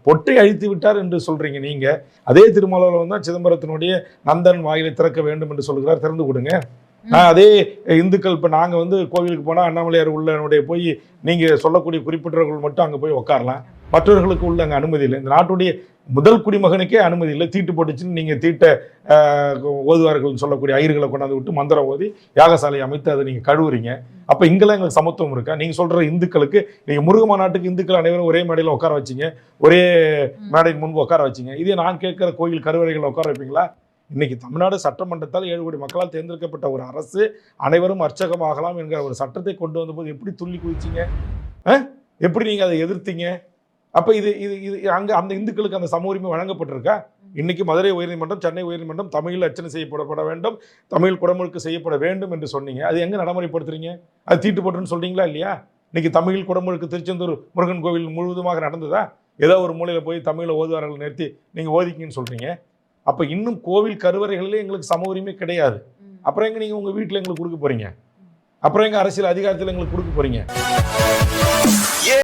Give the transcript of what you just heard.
பொட்டை அழித்து விட்டார் என்று சொல்றீங்க நீங்க. அதே திருமாவளவன் தான் சிதம்பரத்தினுடைய நந்தன் வாயிலை திறக்க வேண்டும் என்று சொல்கிறார், திறந்து கொடுங்க. அதே இந்துக்கள் இப்போ நாங்கள் வந்து கோவிலுக்கு போனால் அண்ணாமலையார் உள்ளனுடைய போய் நீங்கள் சொல்லக்கூடிய குறிப்பிட்டவர்கள் மட்டும் அங்கே போய் உட்காரலாம், மற்றவர்களுக்கு உள்ள அங்கே அனுமதி இல்லை. இந்த நாட்டுடைய முதல் குடிமகனுக்கே அனுமதி இல்லை. தீட்டு போட்டுச்சுன்னு நீங்கள் தீட்ட ஓதுவார்கள் சொல்லக்கூடிய ஐயர்களை கொண்டாந்து விட்டு மந்திரம் ஓதி யாகசாலை அமைத்து அதை நீங்கள் கழுவுறீங்க. அப்போ இங்கெல்லாம் எங்களுக்கு சமத்துவம் இருக்கா? நீங்கள் சொல்கிற இந்துக்களுக்கு நீங்கள் முருக மாநாட்டுக்கு இந்துக்கள் அனைவரும் ஒரே மேடையில் உட்கார வச்சிங்க, ஒரே மேடைக்கு முன்பு உட்கார வச்சிங்க. இதே நான் கேட்குற கோயில் கருவறைகளை உட்கார வைப்பீங்களா? இன்னைக்கு தமிழ்நாடு சட்டமன்றத்தால் 7 கோடி மக்களால் தேர்ந்தெடுக்கப்பட்ட ஒரு அரசு அனைவரும் அர்ச்சகமாகலாம் என்கிற ஒரு சட்டத்தை கொண்டு வந்தபோது எப்படி துள்ளி குதிச்சிங்க? எப்படி நீங்கள் அதை எதிர்த்தீங்க? அப்போ இது இது இது அங்கே அந்த இந்துக்களுக்கு அந்த சம உரிமை வழங்கப்பட்டிருக்கா? இன்னைக்கு மதுரை உயர்நீதிமன்றம், சென்னை உயர்நீதிமன்றம் தமிழில் அர்ச்சனை செய்யப்பட வேண்டும், தமிழ் குடமுழுக்கு செய்யப்பட வேண்டும் என்று சொன்னீங்க. அது எங்கே நடைமுறைப்படுத்துறீங்க? அது தீட்டு போட்டுன்னு சொல்றீங்களா இல்லையா? இன்னைக்கு தமிழ் குடமுழுக்கு திருச்செந்தூர் முருகன் கோவில் முழுவதுமாக நடந்ததா? ஏதோ ஒரு மூலையில் போய் தமிழில் ஓதுவார்கள் நிறுத்தி நீங்கள் ஓதிக்கிங்கன்னு சொல்றீங்க. அப்போ இன்னும் கோவில் கருவறைகளிலே எங்களுக்கு சம உரிமை கிடையாது. அப்புறம் எங்க நீங்கள் உங்கள் வீட்டில் எங்களுக்கு கொடுக்க போறீங்க? அப்புறம் எங்க அரசியல் அதிகாரத்தில் எங்களுக்கு கொடுக்க போறீங்க?